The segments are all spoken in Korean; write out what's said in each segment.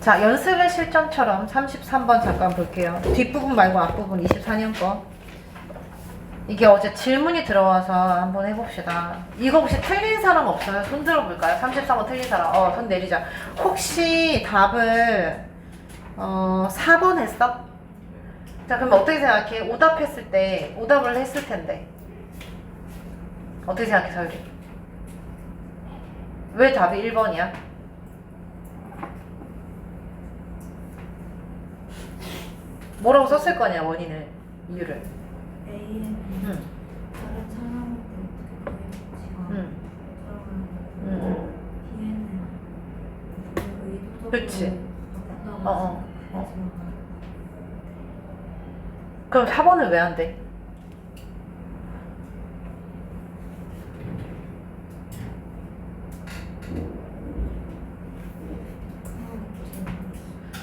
자, 연습의 실전처럼 33번 잠깐 볼게요. 뒷부분 말고 앞부분 24년 거. 이게 어제 질문이 들어와서 한번 해봅시다. 이거 혹시 틀린 사람 없어요? 손 들어볼까요? 33번 틀린 사람. 손 내리자. 혹시 답을 4번 했어? 자, 그럼 어떻게 생각해? 오답을 했을 텐데. 어떻게 생각해, 서율이? 왜 답이 1번이야? 뭐라고 썼을 거냐, 원인을, 이유를. A에는 응. 다른 사람한테 어떻게 보일지가 응. B에는 의도적으로 그치. 바꿨다고 그럼 4번은 왜 안 돼?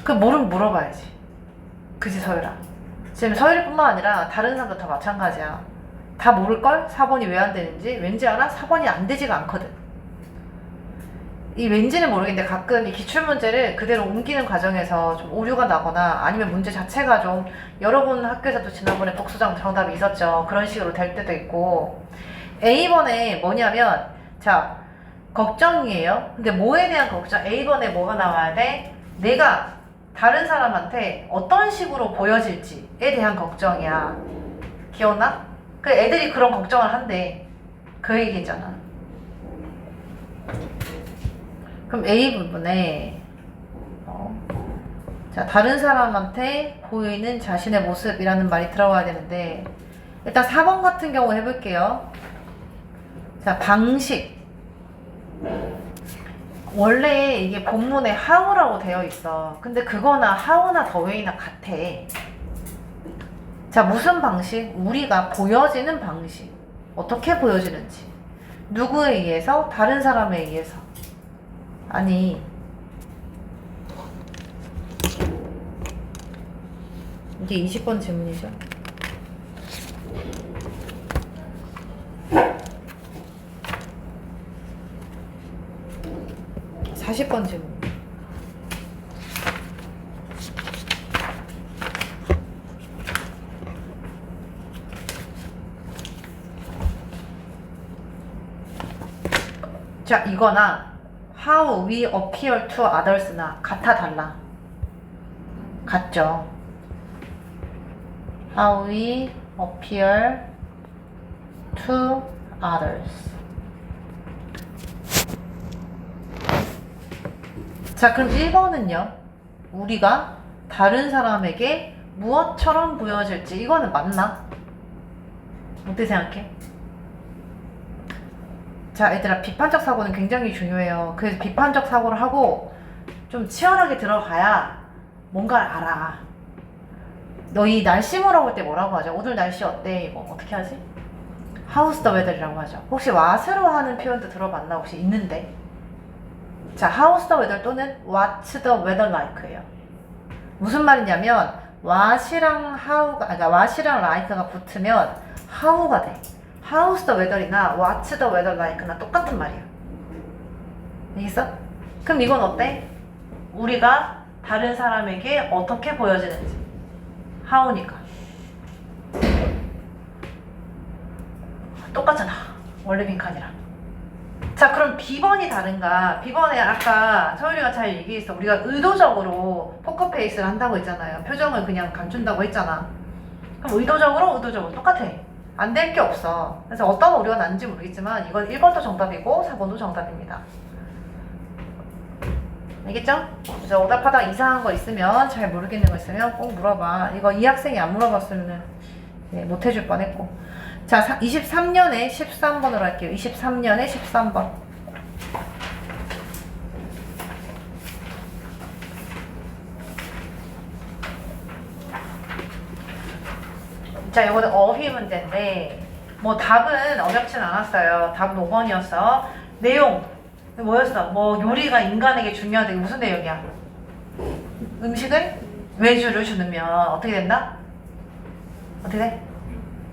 그 모르면 물어봐야지. 그치, 서율아. 지금 서율뿐만 아니라 다른 사람도 다 마찬가지야. 다 모를걸? 4번이 왜 안 되는지. 왠지 알아? 4번이 안 되지가 않거든. 이 왠지는 모르겠는데 가끔 이 기출문제를 그대로 옮기는 과정에서 좀 오류가 나거나 아니면 문제 자체가 좀 여러 번 학교에서도 지난번에 복수정 정답이 있었죠. 그런 식으로 될 때도 있고. A번에 뭐냐면, 자, 걱정이에요. 근데 뭐에 대한 걱정? A번에 뭐가 나와야 돼? 내가 다른 사람한테 어떤 식으로 보여질지에 대한 걱정이야. 기억나? 그 애들이 그런 걱정을 한대. 그 얘기잖아. 그럼 A 부분에 자, 다른 사람한테 보이는 자신의 모습이라는 말이 들어가야 되는데, 일단 4번 같은 경우 해볼게요. 자, 방식. 원래 이게 본문에 how라고 되어 있어. 근데 그거나 how나 the way나 같아. 자, 무슨 방식? 우리가 보여지는 방식. 어떻게 보여지는지. 누구에 의해서? 다른 사람에 의해서. 아니, 이게 20번 질문이죠. 자, 40번 질문. 자, 이거나 how we appear to others나 같아 달라? 같죠. how we appear to others. 자, 그럼 1번은요. 우리가 다른 사람에게 무엇처럼 보여질지. 이거는 맞나? 어떻게 생각해? 자, 얘들아, 비판적 사고는 굉장히 중요해요. 그래서 비판적 사고를 하고 좀 치열하게 들어가야 뭔가를 알아. 너희 날씨 물어볼 때 뭐라고 하죠? 오늘 날씨 어때? 이거 어떻게 하지? How's the weather이라고 하죠. 혹시 what으로 하는 표현도 들어봤나? 혹시 있는데? 자, how's the weather 또는 what's the weather like예요. 무슨 말이냐면 what이랑 how가, 그러니까 what이랑 like가 붙으면 how가 돼. how's the weather이나 what's the weather like나 똑같은 말이야. 알겠어? 그럼 이건 어때? 우리가 다른 사람에게 어떻게 보여지는지. how니까. 똑같잖아. 원래 빈칸이랑. 자, 그럼 B번이 다른가? B번에 아까 서율이가 잘 얘기했어. 우리가 의도적으로 포커페이스를 한다고 했잖아요. 표정을 그냥 감춘다고 했잖아. 그럼 의도적으로 똑같아. 안 될 게 없어. 그래서 어떤 오류가 났는지 모르겠지만 이건 1번도 정답이고 4번도 정답입니다. 알겠죠? 그래서 오답하다가 이상한 거 있으면, 잘 모르겠는 거 있으면 꼭 물어봐. 이거 이 학생이 안 물어봤으면 못 해줄 뻔했고. 자, 23년에 13번으로 할게요. 23년에 13번. 자, 이거는 어휘 문제인데 뭐 답은 어렵진 않았어요. 답은 5번이었어. 내용 뭐였어? 뭐 요리가 인간에게 중요하다. 이게 무슨 내용이야? 음식을 외주를 주면 어떻게 된다? 어떻게 돼?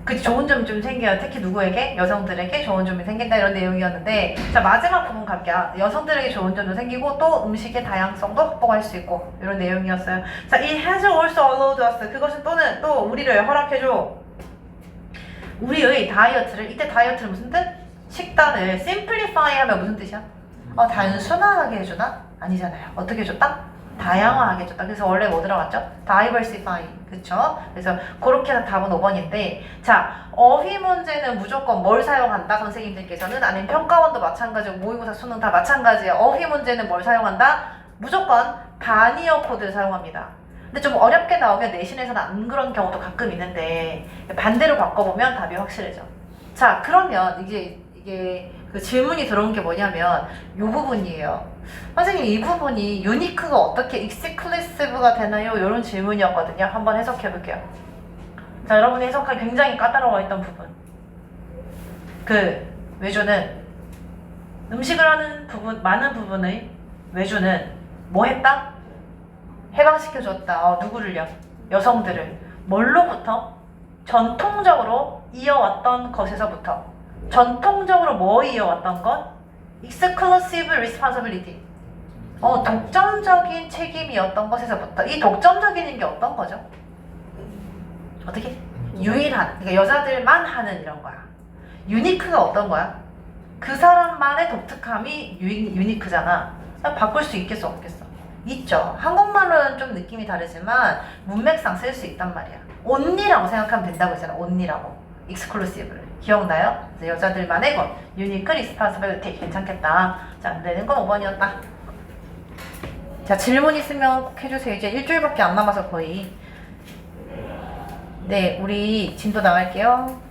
그 좋은 점이 좀 생겨요. 특히 누구에게? 여성들에게 좋은 점이 생긴다 이런 내용이었는데 자 마지막 부분 갈게요. 여성들에게 좋은 점도 생기고 또 음식의 다양성도 확보할 수 있고 이런 내용이었어요. 자, 이 has also allowed us 그것은 또는 또 우리를 허락해줘. 우리의 다이어트를 이때 다이어트는 무슨 뜻? 식단을 simplify 하면 무슨 뜻이야? 단순화하게 해주나? 아니잖아요. 어떻게 해줬다? 다양화하게 해줬다. 그래서 원래 뭐 들어갔죠? diversify. 그쵸? 그래서 그렇게 해서 답은 5번인데 자 어휘 문제는 무조건 뭘 사용한다? 선생님들께서는 아니면 평가원도 마찬가지고 모의고사 수능 다 마찬가지예요. 어휘 문제는 뭘 사용한다? 무조건 바니어 코드를 사용합니다. 근데 좀 어렵게 나오면 내신에서는 안 그런 경우도 가끔 있는데 반대로 바꿔보면 답이 확실해져. 자 그러면 이게 그 질문이 들어온 게 뭐냐면 이 부분이에요. 선생님 이 부분이 유니크가 어떻게 익스클루시브가 되나요? 이런 질문이었거든요. 한번 해석해 볼게요. 자 여러분이 해석하기 굉장히 까다로워했던 부분. 그 외주는 음식을 하는 부분 많은 부분의 외주는 뭐 했다? 해방시켜줬다. 누구를요? 여성들을. 뭘로부터? 전통적으로 이어왔던 것에서부터. 전통적으로 뭐 이어왔던 것? Exclusive responsibility. 독점적인 책임이었던 것에서부터. 이 독점적인 게 어떤 거죠? 어떻게? 유일한. 그러니까 여자들만 하는 이런 거야. 유니크가 어떤 거야? 그 사람만의 독특함이 유니크잖아. 바꿀 수 있겠어 없겠어? 있죠. 한국말로는 좀 느낌이 다르지만 문맥상 쓸 수 있단 말이야. only라고 생각하면 된다고 했잖아. only라고. exclusive를. 기억나요? 그래서 여자들만의 것. unique responsibility. 괜찮겠다. 자, 안 되는 건 5번이었다. 자, 질문 있으면 꼭 해주세요. 이제 일주일밖에 안 남아서 거의. 네, 우리 진도 나갈게요.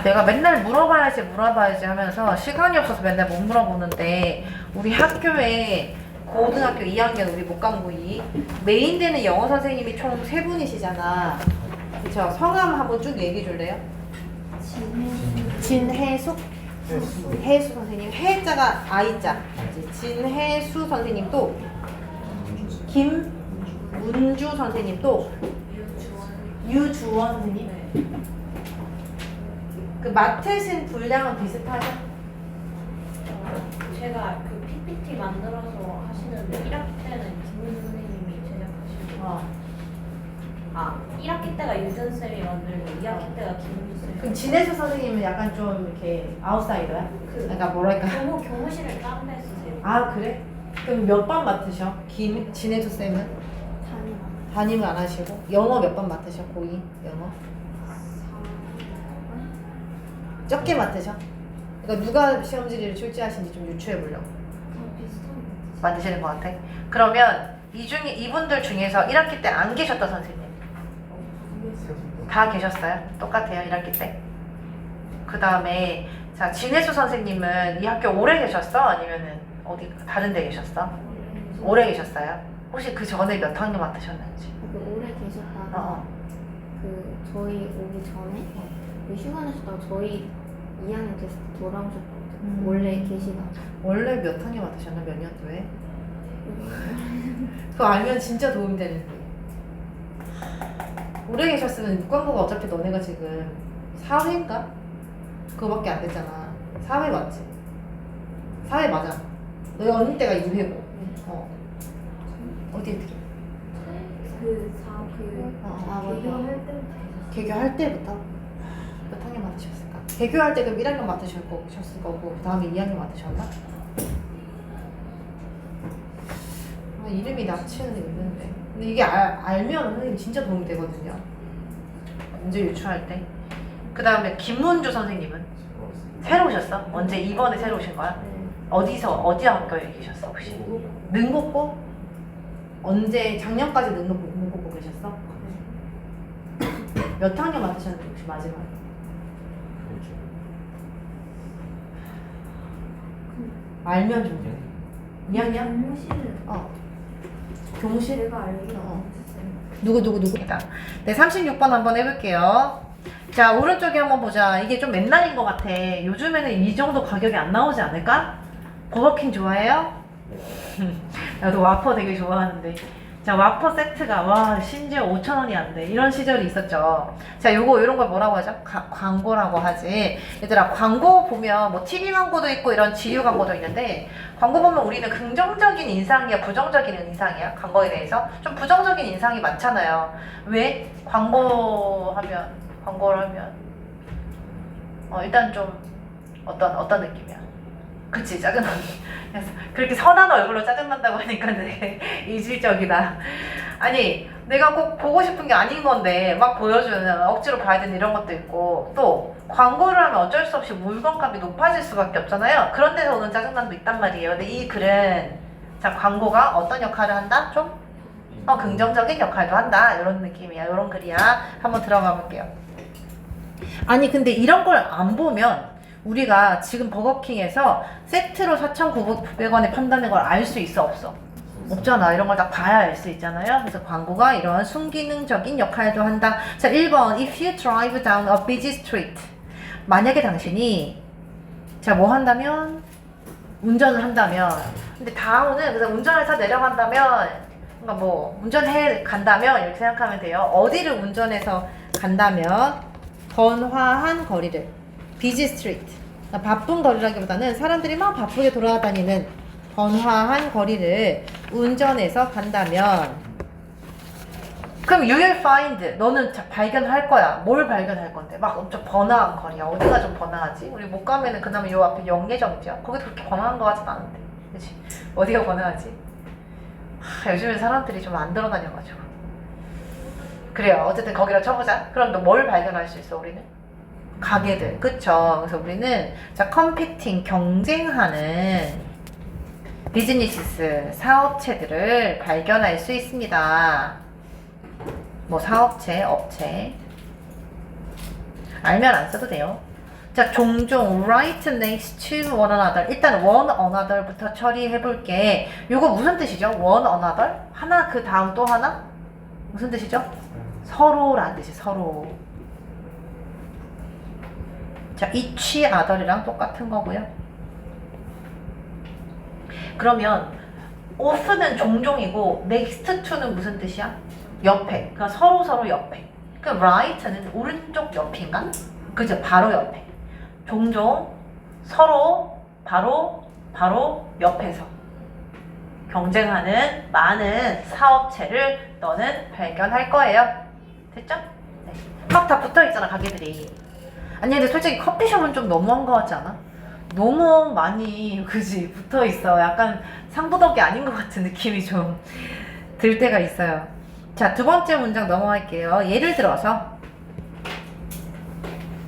내가 맨날 물어봐야지 하면서 시간이 없어서 맨날 못 물어보는데 우리 학교에 고등학교 2학년 우리 목감고이 메인되는 영어 선생님이 총 3분이시잖아. 그쵸? 성함 한번 쭉 얘기해 줄래요? 진혜숙? 혜수 선생님. 해자가 I자. 진혜수 선생님 또 김문주 선생님 또 유주원 선생님. 그 맡으신 분량은 비슷하죠? 제가 그 PPT 만들어서 하시는데 1학기 때는 김윤 선생님이 제작하시고 1학기 때가 유전 쌤이 만들고 2학기 때가 김윤 쌤이. 그럼 진혜수 선생님은 약간 좀 이렇게 아웃사이더야? 그러니까 뭐랄까? 교무실을 다른 데 쓰세요. 아 그래? 그럼 몇 반 맡으셔? 진혜수 쌤은? 담임. 담임을 안 하시고 영어 몇 반 맡으셔? 고2 영어? 적게 맡으셔? 그러니까 누가 시험 질의를 출제하신지 좀 유추해 보려고. 비슷한 거 만드시는 것 같아. 그러면 이분들 중에서 1학기 때 안 계셨던 선생님 다 계셨어요? 똑같아요 1학기 때. 그 다음에 자 진혜수 선생님은 이 학교 오래 계셨어? 아니면은 어디 다른 데 계셨어? 오래 계셨어요? 혹시 그 전에 몇 학년 맡으셨는지? 오래 계셨다가 그 저희 오기 전에 그 휴가 내셨다가 저희 2학년 됐을 때 돌아오셨거든요. 원래 계시다가. 원래 몇 학년 맡으셨나? 몇 년도에? 그거 알면 진짜 도움이 되는데. 오래 계셨으면 육광고가 어차피 너네가 지금 4회인가? 그거밖에 안 됐잖아. 4회 맞지? 4회 맞아. 너희 언니 때가 2회고. 어디 어떻게? 개교할 때부터 개교할 때부터? 몇 학년 맡으셨을까? 개교할 때 그럼 1학년 맡으셨을 거고 그 다음에 2학년 맡으셨나? 이름이 납치는 있는데 근데 이게 알면 선생님 진짜 도움이 되거든요. 문제 유추할 때. 그 다음에 김문주 선생님은? 새로 오셨어? 언제 이번에 새로 오신 거야? 어디 학교에 계셨어 혹시? 능곡고? 언제 작년까지 능곡고 계셨어? 몇 학년 맡으셨는지 혹시 마지막? 알면 좀 돼. 2학년? 교무실은 교무실? 제가 알기로 누구? 네, 36번 한번 해볼게요. 자, 오른쪽에 한번 보자. 이게 좀 맨날인 것 같아. 요즘에는 이 정도 가격이 안 나오지 않을까? 버거킹 좋아해요? 나도 와퍼 되게 좋아하는데. 자, 와퍼 세트가 와 심지어 5,000원이 안 돼. 이런 시절이 있었죠. 자, 이런 걸 뭐라고 하죠? 광고라고 하지. 얘들아, 광고 보면 뭐 TV 광고도 있고 이런 지유 광고도 있는데, 광고 보면 우리는 긍정적인 인상이야, 부정적인 인상이야? 광고에 대해서 좀 부정적인 인상이 많잖아요. 왜? 광고를 하면 일단 좀 어떤 느낌이야? 그치, 짜증나. 그래서 그렇게 선한 얼굴로 짜증난다고 하니까 되게 이질적이다. 아니, 내가 꼭 보고 싶은 게 아닌 건데 막 보여주는, 억지로 봐야 되는 이런 것도 있고, 또 광고를 하면 어쩔 수 없이 물건값이 높아질 수밖에 없잖아요. 그런 데서 오는 짜증남도 있단 말이에요. 근데 이 글은, 자, 광고가 어떤 역할을 한다? 좀 긍정적인 역할도 한다. 이런 느낌이야. 이런 글이야. 한번 들어가 볼게요. 아니, 근데 이런 걸 안 보면 우리가 지금 버거킹에서 세트로 4,900원에 판다는 걸 알 수 있어, 없어? 없잖아. 이런 걸 다 봐야 알 수 있잖아요. 그래서 광고가 이런 순기능적인 역할도 한다. 자, 1번. If you drive down a busy street. 만약에 당신이, 자, 뭐 한다면? 운전을 한다면. 근데 다음은, 그래서 운전을 다 내려간다면, 그러니까 뭐, 운전해 간다면, 이렇게 생각하면 돼요. 어디를 운전해서 간다면, 번화한 거리를. 비지 스트리트. 바쁜 거리라기보다는 사람들이 막 바쁘게 돌아다니는 번화한 거리를 운전해서 간다면, 그럼 you will find, 너는 발견할 거야. 뭘 발견할 건데? 막 엄청 번화한 거리야. 어디가 좀 번화하지? 우리 못 가면은 그다음에 요 앞에 영예정지야. 거기 그렇게 번화한 거 같진 않은데, 그치? 어디가 번화하지? 요즘엔 사람들이 좀 안 돌아다녀가지고. 그래요. 어쨌든 거기라 쳐보자. 그럼 너 뭘 발견할 수 있어, 우리는? 가게들, 그쵸? 그래서 우리는, 자, 컴피팅, 경쟁하는 비즈니스, 사업체들을 발견할 수 있습니다. 뭐 사업체, 업체. 알면 안 써도 돼요. 자, 종종 right next to one another. 일단 one another부터 처리해 볼게. 요거 무슨 뜻이죠? one another? 하나 그 다음 또 하나? 무슨 뜻이죠? 서로라는 뜻이, 서로. 자, each other이랑 똑같은 거고요. 그러면 of는 종종이고 next to는 무슨 뜻이야? 옆에. 그러니까 서로 옆에. 그러니까 right는 오른쪽 옆인가? 그죠? 바로 옆에. 종종 서로 바로 옆에서 경쟁하는 많은 사업체를 너는 발견할 거예요. 됐죠? 네. 막 다 붙어있잖아, 가게들이. 아니, 근데 솔직히 커피숍은 좀 너무한 거 같지 않아? 너무 많이, 그지? 붙어있어. 약간 상도덕이 아닌 것 같은 느낌이 좀 들 때가 있어요. 자, 두 번째 문장 넘어갈게요. 예를 들어서,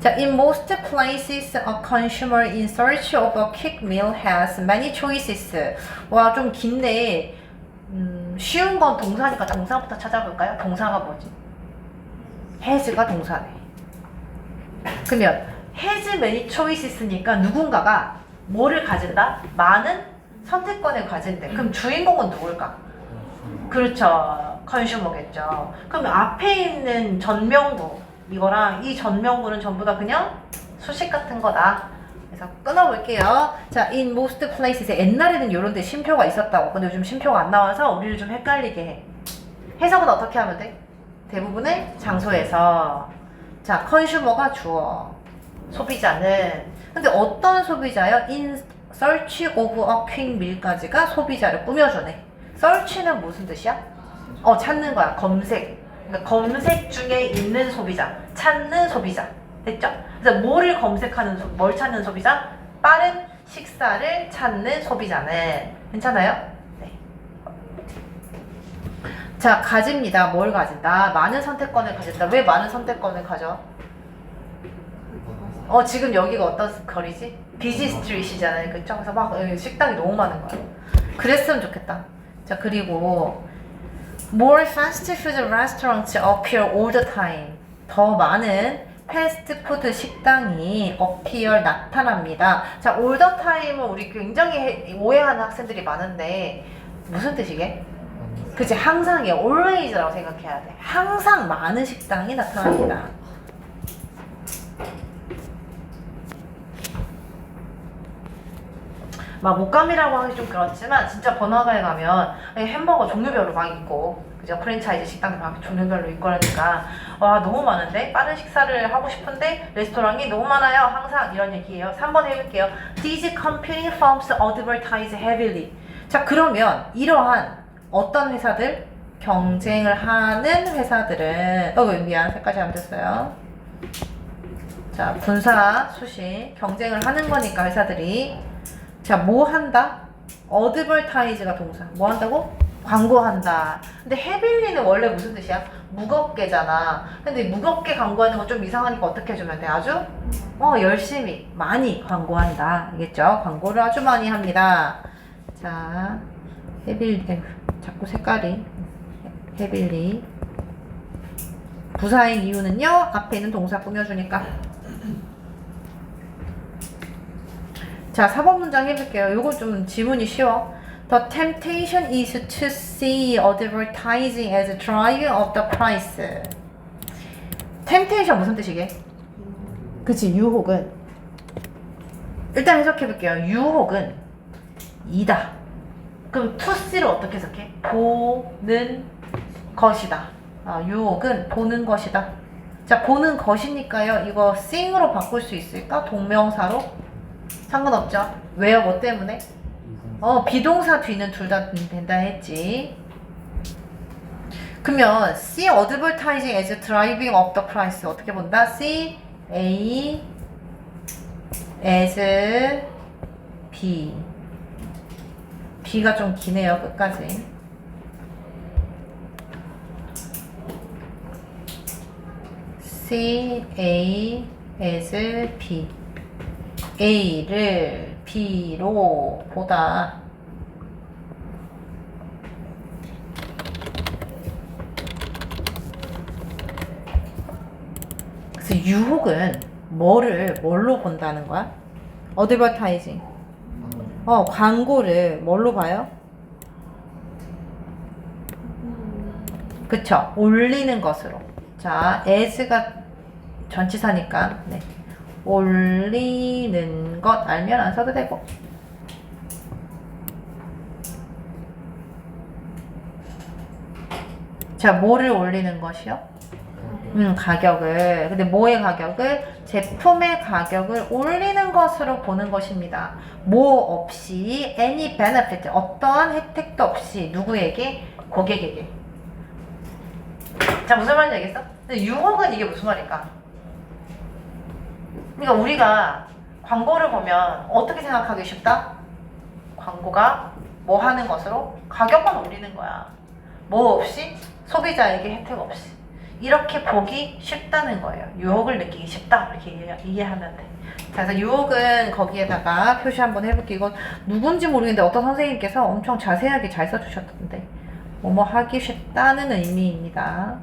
자, in most places, a consumer in search of a quick meal has many choices. 와, 좀 긴데, 쉬운 건 동사니까 동사부터 찾아볼까요? 동사가 뭐지? has가 동사네. 그러면 has many choices니까 누군가가 뭐를 가진다? 많은 선택권을 가진대. 그럼 주인공은 누굴까? 그렇죠. 컨슈머겠죠. 그럼 앞에 있는 전명구, 이거랑 이 전명구는 전부 다 그냥 수식 같은 거다. 그래서 끊어볼게요. 자, in most places. 옛날에는 이런 데 쉼표가 있었다고. 근데 요즘 쉼표가 안 나와서 우리를 좀 헷갈리게 해. 해석은 어떻게 하면 돼? 대부분의 장소에서. 자, 컨슈머가 주어. 소비자는. 근데 어떤 소비자요? in search of a quick meal까지가 소비자를 꾸며주네. search는 무슨 뜻이야? 찾는 거야. 검색. 그러니까 검색 중에 있는 소비자, 찾는 소비자. 됐죠? 그래서 뭘 찾는 소비자? 빠른 식사를 찾는 소비자는. 괜찮아요? 네. 자, 가집니다. 뭘 가진다? 많은 선택권을 가진다. 왜 많은 선택권을 가져? 지금 여기가 어떤 거리지? 비지 스트리트잖아요. 그쵸? 그래서 막 식당이 너무 많은 거야. 그랬으면 좋겠다. 자, 그리고 more fast food restaurants appear all the time. 더 많은 패스트푸드 식당이 appear 나타납니다. 자, all the time은 우리 굉장히 오해하는 학생들이 많은데 무슨 뜻이게? 그치, 항상이야. always라고 생각해야 돼. 항상 많은 식당이 나타납니다. 막 목감이라고 하기 좀 그렇지만 진짜 번화가에 가면 햄버거 종류별로 막 있고 그죠? 프랜차이즈 식당도 막 종류별로 있고 그러니까 와 너무 많은데 빠른 식사를 하고 싶은데 레스토랑이 너무 많아요. 항상 이런 얘기예요. 3번 해볼게요. These competing firms advertise heavily. 자 그러면 이러한 어떤 회사들? 경쟁을 하는 회사들은 미안 색깔 잘못됐어요. 자 분사 수식 경쟁을 하는 거니까 회사들이 자 뭐 한다? advertise가 동사 뭐 한다고? 광고한다. 근데 heavily는 원래 무슨 뜻이야? 무겁게잖아. 근데 무겁게 광고하는 건 좀 이상하니까 어떻게 해주면 돼? 아주 열심히 많이 광고한다. 알겠죠? 광고를 아주 많이 합니다. 자 heavily 자꾸 색깔이 heavily 부사의 이유는요 앞에 있는 동사 꾸며주니까. 자 4번 문장 해볼게요. 요거 좀 지문이 쉬워. The temptation is to see advertising as driving up the price. temptation 무슨 뜻이게? 그치 유혹은 일단 해석해볼게요. 유혹은 이다. 그럼 to see를 어떻게 해석해? 보는 것이다. 유혹은 보는 것이다. 자 보는 것이니까요. 이거 seeing으로 바꿀 수 있을까? 동명사로? 상관없죠. 왜요? 뭐 때문에? 비동사 뒤는 둘 다 된다 했지. 그러면 see advertising as driving up the price 어떻게 본다? see A as B. B가 좀 기네요. 끝까지. see A as B. A를 B로 보다. 그래서 유혹은 뭘로 본다는 거야? 어드버타이징. 광고를 뭘로 봐요? 그쵸? 올리는 것으로. 자, as가 전치사니까, 네. 올리는 것 알면 안 써도 되고. 자, 뭐를 올리는 것이요? 가격을. 근데 뭐의 가격을? 제품의 가격을 올리는 것으로 보는 것입니다. 뭐 없이 any benefit, 어떠한 혜택도 없이 누구에게? 고객에게. 자, 무슨 말인지 알겠어? 근데 유혹은 이게 무슨 말일까? 그러니까 우리가 광고를 보면 어떻게 생각하기 쉽다? 광고가 뭐 하는 것으로? 가격만 올리는 거야. 뭐 없이? 소비자에게 혜택 없이. 이렇게 보기 쉽다는 거예요. 유혹을 느끼기 쉽다. 이렇게 이해하면 돼. 자, 그래서 유혹은 거기에다가 표시 한번 해볼게요. 이건 누군지 모르겠는데 어떤 선생님께서 엄청 자세하게 잘 써주셨던데. 뭐뭐 하기 쉽다는 의미입니다.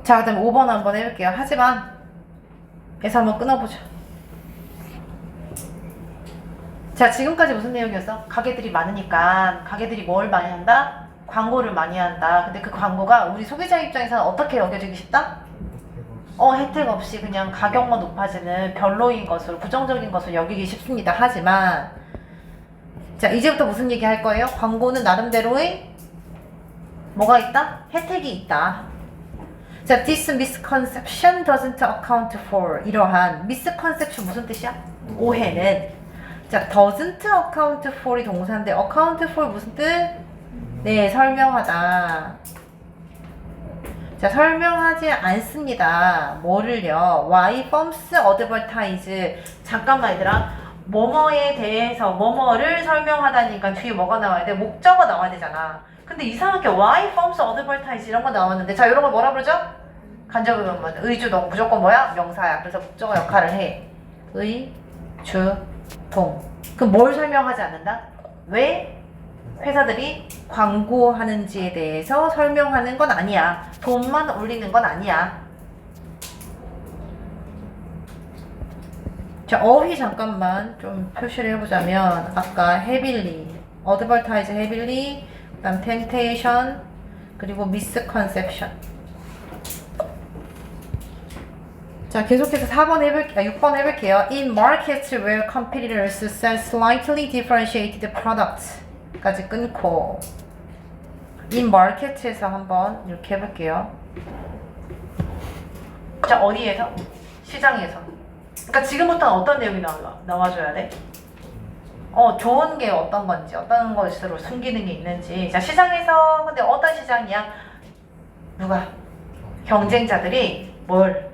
자, 그다음 5번 한번 해볼게요. 하지만 에서 한번 끊어보죠. 자, 지금까지 무슨 내용이었어? 가게들이 많으니까 가게들이 뭘 많이 한다? 광고를 많이 한다. 근데 그 광고가 우리 소비자 입장에서는 어떻게 여겨지기 쉽다? 혜택 없이 그냥 가격만 높아지는 별로인 것으로, 부정적인 것으로 여기기 쉽습니다. 하지만 자, 이제부터 무슨 얘기 할 거예요? 광고는 나름대로의 뭐가 있다? 혜택이 있다. 자, this misconception doesn't account for. 이러한 misconception 무슨 뜻이야? 오해는. 자, doesn't account for이 동사인데 account for 무슨 뜻? 네, 설명하다. 자, 설명하지 않습니다. 뭐를요? Why firms advertise. 잠깐만 얘들아. 뭐뭐에 대해서 뭐뭐를 설명하다니까 뒤에 뭐가 나와야 돼? 목적어 나와야 되잖아. 근데 이상하게 why firms advertise 이런 거 나왔는데 자, 이런 걸 뭐라 그러죠? 간접의문문. 의주동. 무조건 뭐야? 명사야. 그래서 목적어 역할을 해. 의, 주, 동. 그럼 뭘 설명하지 않는다? 왜 회사들이 광고하는지에 대해서 설명하는 건 아니야. 돈만 올리는 건 아니야. 자, 어휘 잠깐만 좀 표시를 해보자면 아까 heavily, advertise heavily, 그다음 temptation, 그리고 misconception. 자, 계속해서 6번 해볼게요. In markets where competitors sell slightly differentiated products 까지 끊고 in market에서 한번 이렇게 해볼게요. 자, 어디에서? 시장에서. 그러니까 지금부터는 어떤 내용이 나와줘야 돼? 좋은 게 어떤 건지, 어떤 것으로 숨기는 게 있는지. 자, 시장에서, 근데 어떤 시장이야? 누가? 경쟁자들이 뭘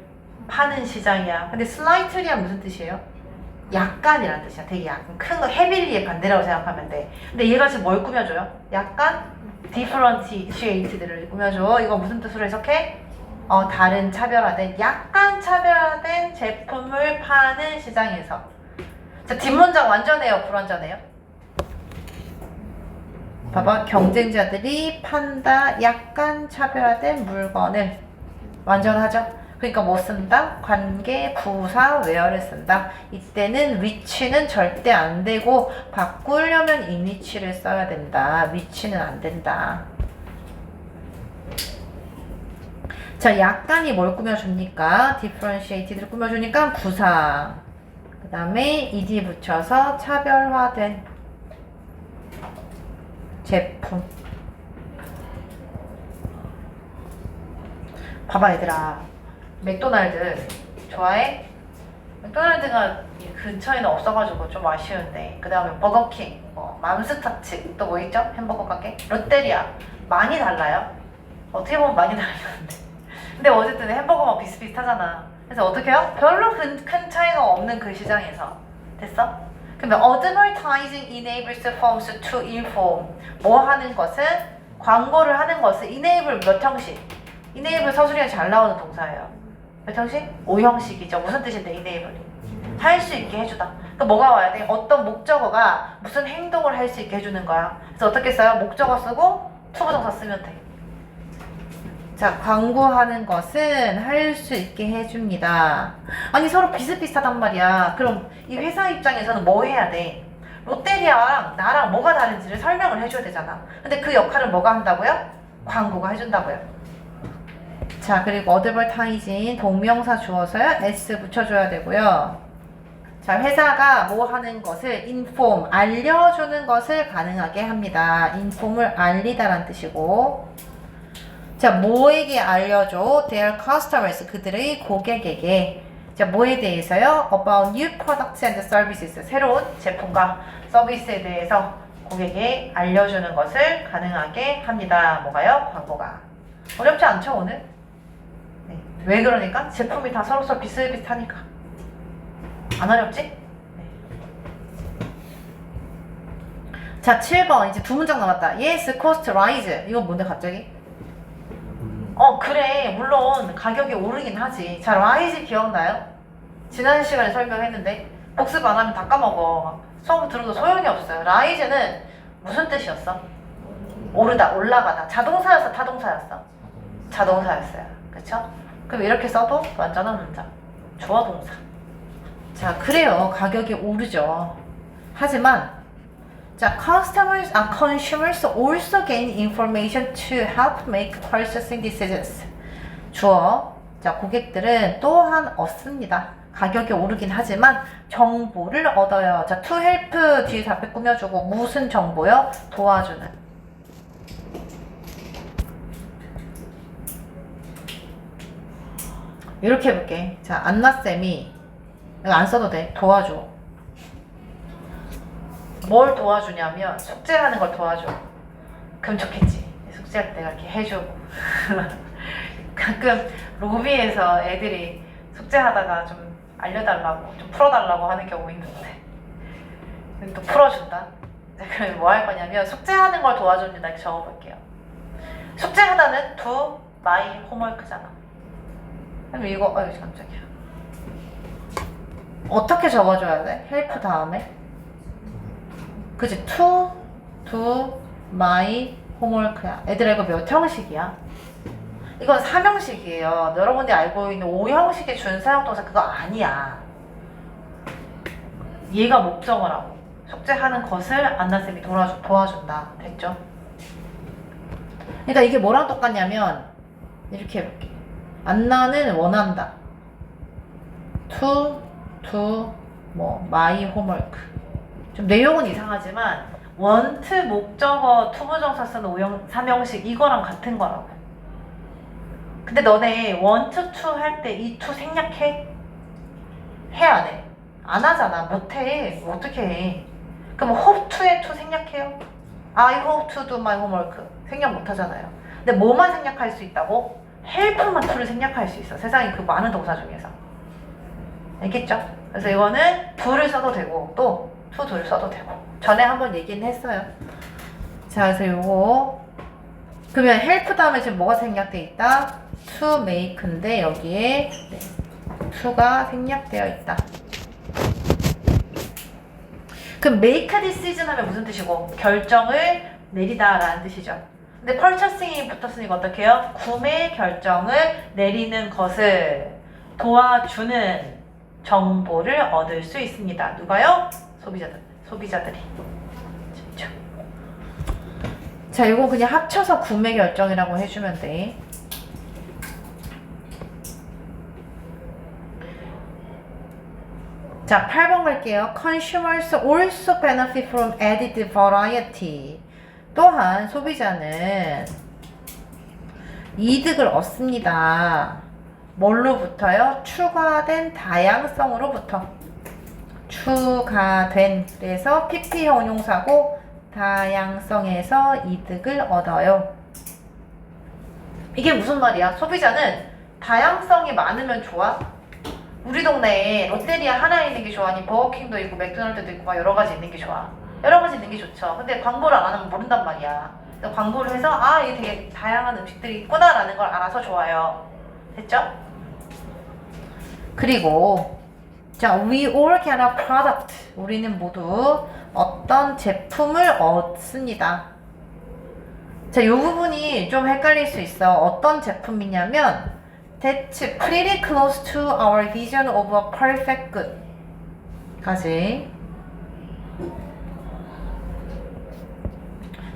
파는 시장이야. 근데 slightly가 무슨 뜻이에요? 약간이라는 뜻이야. 되게 약간 큰 거, heavily의 반대라고 생각하면 돼. 근데 얘가 지금 뭘 꾸며줘요? 약간 differentiated를 꾸며줘. 이거 무슨 뜻으로 해석해? 다른 차별화된, 약간 차별화된 제품을 파는 시장에서. 자, 뒷문장 완전해요? 불완전해요? 봐봐. 경쟁자들이 판다 약간 차별화된 물건을. 완전하죠? 그러니까 뭐 쓴다? 관계, 부사, where를 쓴다. 이때는 which는 절대 안 되고 바꾸려면 in which를 써야 된다. which는 안 된다. 자, 약간이 뭘 꾸며줍니까? differentiated를 꾸며주니까 부사. 그 다음에 ed 붙여서 차별화된 제품. 봐봐 얘들아. 맥도날드 좋아해? 맥도날드가 이 근처에는 없어가지고 좀 아쉬운데. 그 다음에 버거킹, 맘스터치, 또 뭐 있죠? 햄버거 가게? 롯데리아. 많이 달라요? 어떻게 보면 많이 다르는데. 근데 어쨌든 햄버거만 비슷비슷하잖아. 그래서 어떻게 해요? 별로 큰 차이가 없는 그 시장에서. 됐어? 그러면 advertising enables firms to inform. 뭐 하는 것은? 광고를 하는 것은 enable 몇 형식? enable 서술형이 잘 나오는 동사예요. 몇 형식? 5형식이죠. 무슨 뜻인데 enable이? 할 수 있게 해주다. 그러니까 뭐가 와야 돼? 어떤 목적어가 무슨 행동을 할 수 있게 해주는 거야. 그래서 어떻게 써요? 목적어 쓰고 투부정사 쓰면 돼. 자, 광고하는 것은 할 수 있게 해줍니다. 아니 서로 비슷비슷하단 말이야. 그럼 이 회사 입장에서는 뭐 해야 돼? 롯데리아랑 나랑 뭐가 다른지를 설명을 해줘야 되잖아. 근데 그 역할은 뭐가 한다고요? 광고가 해준다고요. 자, 그리고 advertising 동명사 주어서요 s 붙여줘야 되고요. 자, 회사가 뭐 하는 것을 inform, 알려주는 것을 가능하게 합니다. inform을 알리다란 뜻이고, 자, 뭐에게 알려줘? Their customers, 그들의 고객에게. 자, 뭐에 대해서요? About new products and services, 새로운 제품과 서비스에 대해서 고객에게 알려주는 것을 가능하게 합니다. 뭐가요? 광고가. 어렵지 않죠, 오늘? 네. 왜 그러니까? 제품이 다 서로 비슷비슷하니까. 안 어렵지? 네. 자, 7번. 이제 두 문장 남았다. Yes, cost rise. 이거 뭔데 갑자기? 그래. 물론 가격이 오르긴 하지. 자, rise 기억나요? 지난 시간에 설명했는데 복습 안 하면 다 까먹어. 수업 들어도 소용이 없어요. rise는 무슨 뜻이었어? 오르다, 올라가다. 자동사였어, 타동사였어? 자동사였어요. 그쵸? 그럼 이렇게 써도 완전한 문장. 주어 동사. 자, 그래요. 가격이 오르죠. 하지만 자, consumers also gain information to help make purchasing decisions. 주어. 자, 고객들은 또한 얻습니다. 가격이 오르긴 하지만 정보를 얻어요. 자, to help 뒤에 앞에 꾸며주고 무슨 정보요? 도와주는. 이렇게 해볼게. 자, 안나쌤이 이거 안 써도 돼. 도와줘. 뭘 도와주냐면 숙제하는 걸 도와줘. 그럼 좋겠지. 숙제할 때 이렇게 해주고. 가끔 로비에서 애들이 숙제하다가 좀 알려달라고, 좀 풀어달라고 하는 경우 있는데 또 풀어준다. 그럼 뭐 할 거냐면 숙제하는 걸 도와줍니다. 이렇게 적어볼게요. 숙제하다는 do my homework잖아. 그럼 이거 깜짝이야. 어떻게 적어줘야 돼? help 다음에 그치? to do my homework야. 애들아 이거 몇 형식이야? 이건 3형식이에요. 여러분들이 알고 있는 5형식의 준사형 동사 그거 아니야. 얘가 목적어라고. 숙제하는 것을 안나쌤이 도와준다. 됐죠? 그러니까 이게 뭐랑 똑같냐면 이렇게 해볼게. 안나는 원한다. 뭐 my homework. 좀 내용은 이상하지만 want 목적어 투부정사 쓰는 3형식 이거랑 같은 거라고. 근데 너네 want to 할 때 이 to 생략해? 해 안 해? 안 하잖아. 못 해. 뭐 어떻게 해? 그럼 hope to에 to 생략해요? I hope to do my homework. 생략 못 하잖아요. 근데 뭐만 생략할 수 있다고? help만 to를 생략할 수 있어. 세상에 그 많은 동사 중에서. 알겠죠? 그래서 이거는 do를 써도 되고 또 to do를 써도 되고. 전에 한번 얘기는 했어요. 자, 그래서 요거 그러면 help 다음에 지금 뭐가 생략돼 있다? to make인데 여기에 to가 생략되어 있다. 그럼 make decision 하면 무슨 뜻이고? 결정을 내리다 라는 뜻이죠. 근데 purchasing이 붙었으니까 어떻게 해요? 구매 결정을 내리는 것을 도와주는 정보를 얻을 수 있습니다. 누가요? 소비자들이. 그렇죠? 자, 이거 그냥 합쳐서 구매 결정이라고 해주면 돼. 자, 8번 갈게요. Consumers also benefit from added variety. 또한 소비자는 이득을 얻습니다. 뭘로부터요? 추가된 다양성으로부터. 추가된. 그래서 PP형 형용사고 다양성에서 이득을 얻어요. 이게 무슨 말이야? 소비자는 다양성이 많으면 좋아? 우리 동네에 롯데리아 하나 있는 게 좋아? 아니 버거킹도 있고 맥도날드도 있고 막 여러 가지 있는 게 좋아? 여러 가지 있는 게 좋죠. 근데 광고를 안 하면 모른단 말이야. 광고를 해서 아, 이게 되게 다양한 음식들이 있구나 라는 걸 알아서 좋아요. 됐죠? 그리고 자, we all get a product. 우리는 모두 어떤 제품을 얻습니다. 자, 이 부분이 좀 헷갈릴 수 있어. 어떤 제품이냐면 That's pretty close to our vision of a perfect good 까지.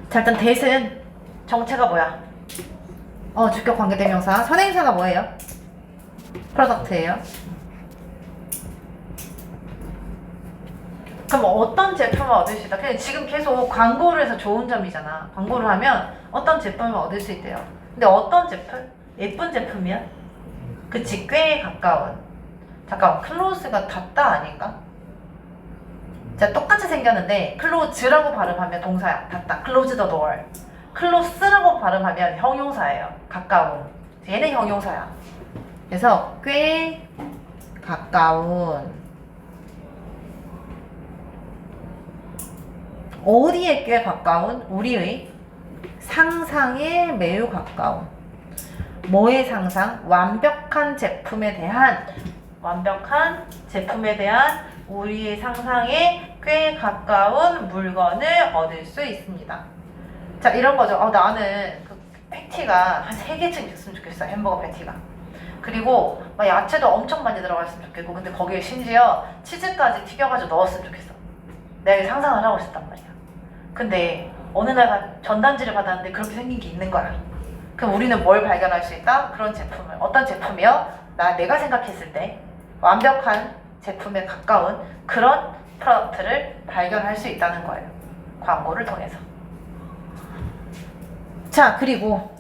자, 일단 that은 정체가 뭐야? 주격 관계대명사. 선행사가 뭐예요? product예요. 그럼 어떤 제품을 얻을 수 있다? 그냥 지금 계속 광고를 해서 좋은 점이잖아. 광고를 하면 어떤 제품을 얻을 수 있대요. 근데 어떤 제품? 예쁜 제품이야? 그치, 꽤 가까운. 잠깐, 클로즈가 닫다 아닌가? 자, 똑같이 생겼는데 클로즈라고 발음하면 동사야. 닫다. close the door. 클로스라고 발음하면 형용사예요. 가까운. 얘는 형용사야. 그래서 꽤 가까운. 어디에 꽤 가까운? 우리의 상상에 매우 가까운. 뭐의 상상? 완벽한 제품에 대한 우리의 상상에 꽤 가까운 물건을 얻을 수 있습니다. 자, 이런 거죠. 나는 그 패티가 한 3개쯤 있었으면 좋겠어. 햄버거 패티가. 그리고 막 야채도 엄청 많이 들어갔으면 좋겠고, 근데 거기에 심지어 치즈까지 튀겨가지고 넣었으면 좋겠어. 내가 상상을 하고 있었단 말이야. 근데 어느 날 전단지를 받았는데 그렇게 생긴 게 있는 거야. 그럼 우리는 뭘 발견할 수 있다? 그런 제품을. 어떤 제품이요? 내가 생각했을 때 완벽한 제품에 가까운 그런 프로덕트를 발견할 수 있다는 거예요. 광고를 통해서. 자, 그리고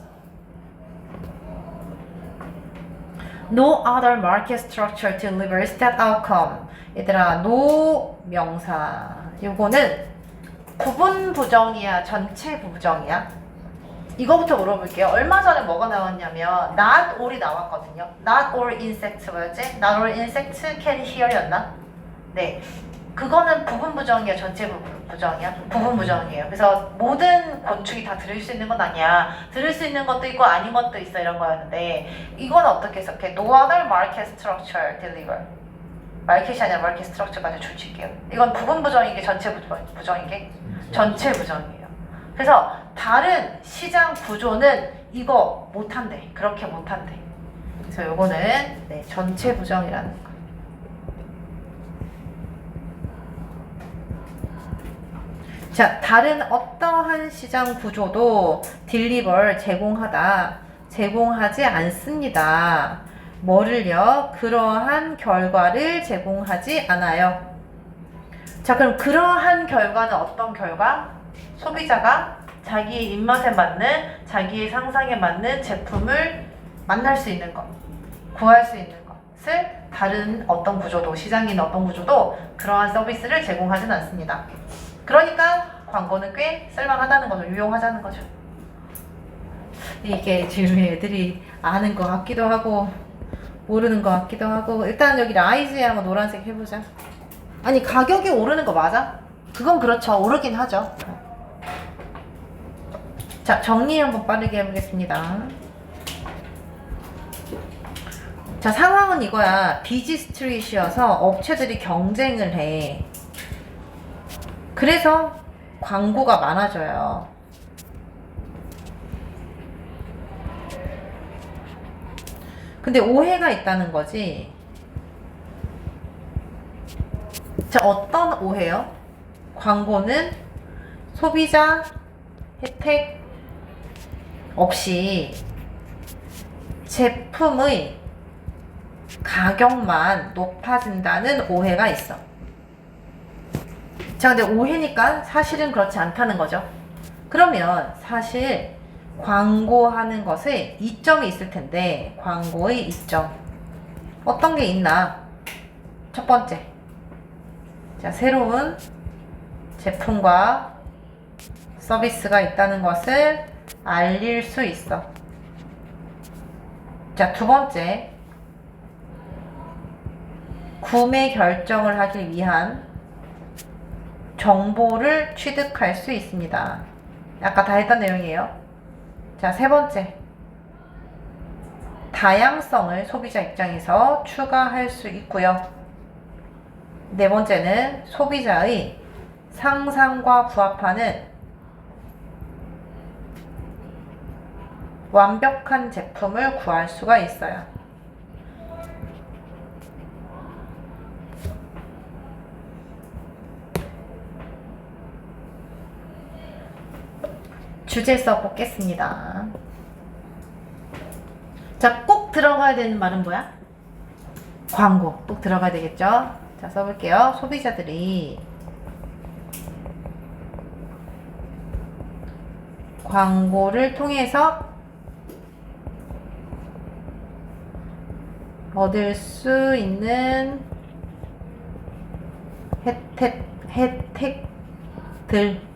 No other market structure delivers that outcome. 얘들아, no 명사. 요거는 부분 부정이야? 전체 부정이야? 이거부터 물어볼게요. 얼마 전에 뭐가 나왔냐면 not all이 나왔거든요. Not all insects 뭐였지? Not all insects can hear였나? 네, 그거는 부분 부정이야? 전체 부정이야? 부분 부정이에요. 그래서 모든 곤충이 다 들을 수 있는 건 아니야. 들을 수 있는 것도 있고 아닌 것도 있어, 이런 거였는데 이건 어떻게 해석해? No other market structure deliver. 마켓이 아니라 마켓 스트럭처까지 줄칠게요. 이건 부분 부정이게 전체 부정이게? 전체 부정이에요. 그래서 다른 시장 구조는 이거 못한대. 그렇게 못한대. 그래서 요거는 전체 부정이라는 거. 자, 다른 어떠한 시장 구조도 딜리버 제공하지 않습니다. 뭐를요? 그러한 결과를 제공하지 않아요. 자, 그럼 그러한 결과는 어떤 결과? 소비자가 자기의 입맛에 맞는, 자기의 상상에 맞는 제품을 만날 수 있는 것, 구할 수 있는 것을 다른 어떤 구조도, 시장인 어떤 구조도 그러한 서비스를 제공하진 않습니다. 그러니까 광고는 꽤 쓸만하다는 거죠. 유용하다는 거죠. 이게 지금 애들이 아는 것 같기도 하고 모르는 것 같기도 하고. 일단 여기 라이즈에 한번 노란색 해보자. 아니, 가격이 오르는 거 맞아? 그건 그렇죠. 오르긴 하죠. 자, 정리 한번 빠르게 해보겠습니다. 자, 상황은 이거야. 비지 스트릿이어서 업체들이 경쟁을 해. 그래서 광고가 많아져요. 근데 오해가 있다는 거지. 자, 어떤 오해요? 광고는 소비자 혜택 없이 제품의 가격만 높아진다는 오해가 있어. 자, 근데 오해니까 사실은 그렇지 않다는 거죠. 그러면 사실 광고하는 것에 이점이 있을 텐데, 광고의 이점 어떤 게 있나? 첫 번째, 자, 새로운 제품과 서비스가 있다는 것을 알릴 수 있어. 자, 두 번째, 구매 결정을 하기 위한 정보를 취득할 수 있습니다. 아까 다 했던 내용이에요. 자, 세 번째, 다양성을 소비자 입장에서 추가할 수 있고요. 네 번째는 소비자의 상상과 부합하는 완벽한 제품을 구할 수가 있어요. 주제 써보겠습니다. 자, 꼭 들어가야 되는 말은 뭐야? 광고. 꼭 들어가야 되겠죠? 자, 써볼게요. 소비자들이 광고를 통해서 얻을 수 있는 혜택들